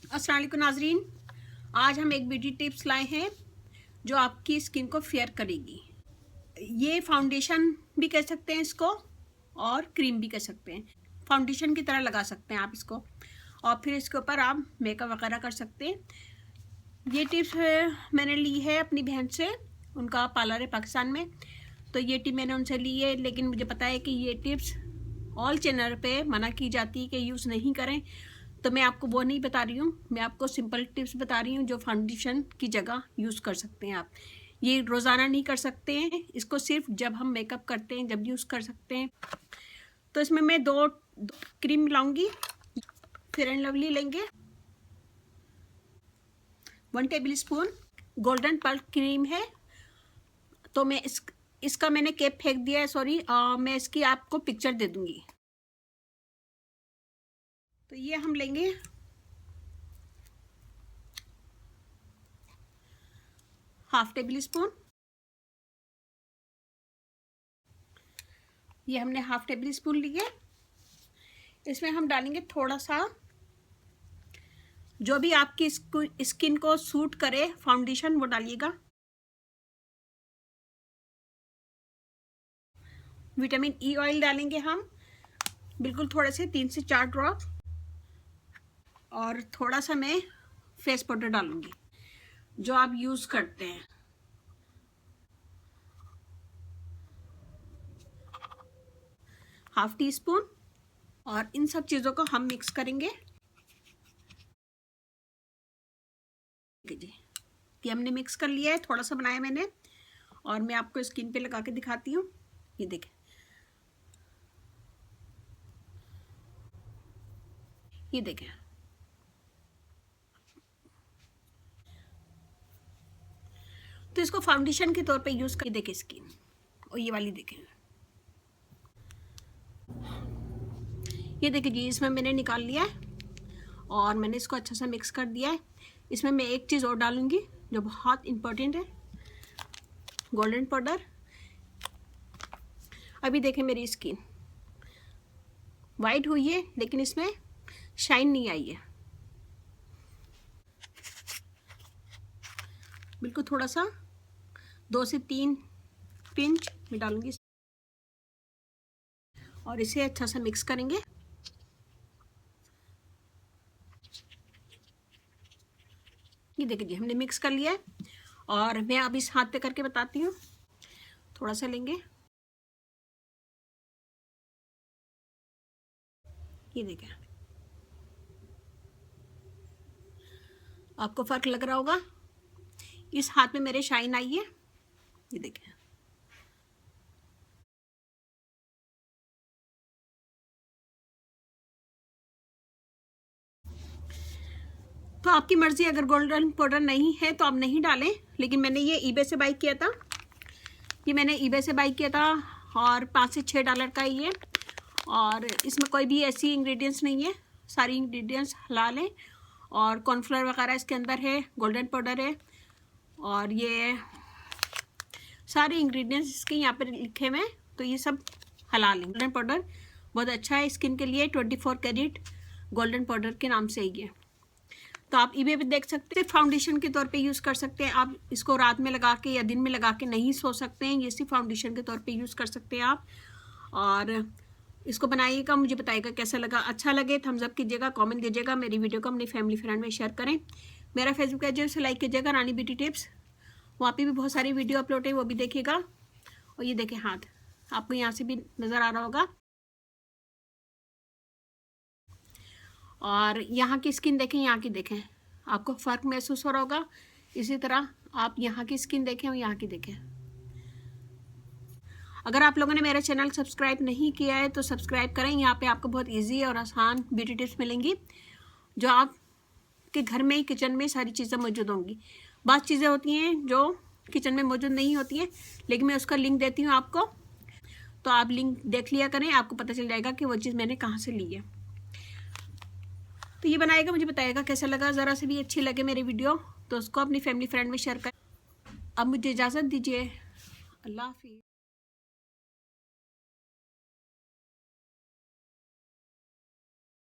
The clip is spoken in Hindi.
अस्सलाम वालेकुम नाजरीन, आज हम एक ब्यूटी टिप्स लाए हैं जो आपकी स्किन को फेयर करेगी। ये फाउंडेशन भी कह सकते हैं इसको और क्रीम भी कह सकते हैं। फाउंडेशन की तरह लगा सकते हैं आप इसको और फिर इसके ऊपर आप मेकअप वगैरह कर सकते हैं। ये टिप्स मैंने ली है अपनी बहन से, उनका पार्लर है पाकिस्तान में, तो ये टिप मैंने उनसे ली है। लेकिन मुझे पता है कि ये टिप्स ऑल चैनल पे मना की जाती है कि यूज़ नहीं करें, तो मैं आपको वो नहीं बता रही हूँ। मैं आपको सिंपल टिप्स बता रही हूँ जो फाउंडेशन की जगह यूज़ कर सकते हैं आप। ये रोज़ाना नहीं कर सकते हैं, इसको सिर्फ जब हम मेकअप करते हैं जब यूज़ कर सकते हैं। तो इसमें मैं दो क्रीम लाऊंगी। फेयर एंड लवली लेंगे, 1 tablespoon Golden Pearl cream है। तो मैं इसका मैंने कैप फेंक दिया है, सॉरी। मैं इसकी आपको पिक्चर दे दूंगी। तो ये हम लेंगे ½ टेबल स्पून। ये हमने ½ टेबल स्पून लिए। इसमें हम डालेंगे थोड़ा सा जो भी आपकी स्किन को सूट करे फाउंडेशन, वो डालिएगा। विटामिन ई ऑयल डालेंगे हम, बिल्कुल थोड़े से 3 से 4 ड्रॉप। और थोड़ा सा मैं फेस पाउडर डालूंगी जो आप यूज करते हैं। ½ टी स्पून। और इन सब चीज़ों को हम मिक्स करेंगे। जी, ये हमने मिक्स कर लिया है, थोड़ा सा बनाया मैंने और मैं आपको स्किन पे लगा के दिखाती हूँ। ये देखें, ये देखें। तो इसको फाउंडेशन के तौर पे यूज कर देखें स्किन, और ये वाली देखें। ये देखिए जी, इसमें मैंने निकाल लिया है और मैंने इसको अच्छा सा मिक्स कर दिया है। इसमें मैं एक चीज़ और डालूंगी जो बहुत इम्पोर्टेंट है, गोल्डन पाउडर। अभी देखें मेरी स्किन वाइट हुई है लेकिन इसमें शाइन नहीं आई है। बिल्कुल थोड़ा सा 2 से 3 पिंच मैं डालूंगी और इसे अच्छा सा मिक्स करेंगे। ये देखिए जी, हमने मिक्स कर लिया है और मैं अब इस हाथ पे करके बताती हूँ। थोड़ा सा लेंगे, ये देखें, आपको फर्क लग रहा होगा। इस हाथ में मेरे शाइन आई है, ये देखें। तो आपकी मर्जी, अगर गोल्डन पाउडर नहीं है तो आप नहीं डालें। लेकिन मैंने ये ईबे से बाई किया था, ये मैंने ईबे से बाई किया था और $5 से $6 का ही है। और इसमें कोई भी ऐसी इंग्रेडिएंट्स नहीं है, सारी इंग्रेडिएंट्स हलाल है। और कॉर्नफ्लोर वगैरह इसके अंदर है, गोल्डन पाउडर है और ये सारे इंग्रेडिएंट्स इसके यहाँ पर लिखे हुए हैं, तो ये सब हलाल है। गोल्डन पाउडर बहुत अच्छा है स्किन के लिए, 24 कैरेट गोल्डन पाउडर के नाम से ही है। तो आप ईबे पे देख सकते हैं। फाउंडेशन के तौर पे यूज़ कर सकते हैं आप इसको, रात में लगा के या दिन में लगा के नहीं सो सकते हैं, ये सिर्फ फाउंडेशन के तौर पे यूज़ कर सकते हैं आप। और इसको बनाइएगा, मुझे बताइएगा कैसा लगा। अच्छा लगे थम्स अप कीजिएगा, कमेंट दीजिएगा। मेरी वीडियो को अपनी फैमिली फ्रेंड में शेयर करें। मेरा फेसबुक पेज है, उसे लाइक कीजिएगा, रानी ब्यूटी टिप्स। वहाँ पे भी बहुत सारी वीडियो अपलोड है, वो भी देखिएगा। और ये देखें हाथ, आपको यहाँ से भी नज़र आ रहा होगा। और यहाँ की स्किन देखें, यहाँ की देखें, आपको फ़र्क महसूस हो रहा होगा। इसी तरह आप यहाँ की स्किन देखें और यहाँ की देखें। अगर आप लोगों ने मेरा चैनल सब्सक्राइब नहीं किया है तो सब्सक्राइब करें। यहाँ पे आपको बहुत इजी और आसान ब्यूटी टिप्स मिलेंगी जो आपके घर में ही, किचन में सारी चीज़ें मौजूद होंगी। बहुत चीज़ें होती हैं जो किचन में मौजूद नहीं होती हैं, लेकिन मैं उसका लिंक देती हूँ आपको, तो आप लिंक देख लिया करें, आपको पता चल जाएगा कि वो चीज़ मैंने कहाँ से ली है। तो ये बनाएगा, मुझे बताएगा कैसा लगा। ज़रा से भी अच्छी लगे मेरी वीडियो तो उसको अपनी फैमिली फ्रेंड में शेयर करें। अब मुझे इजाज़त दीजिए, अल्लाह हाफिज़।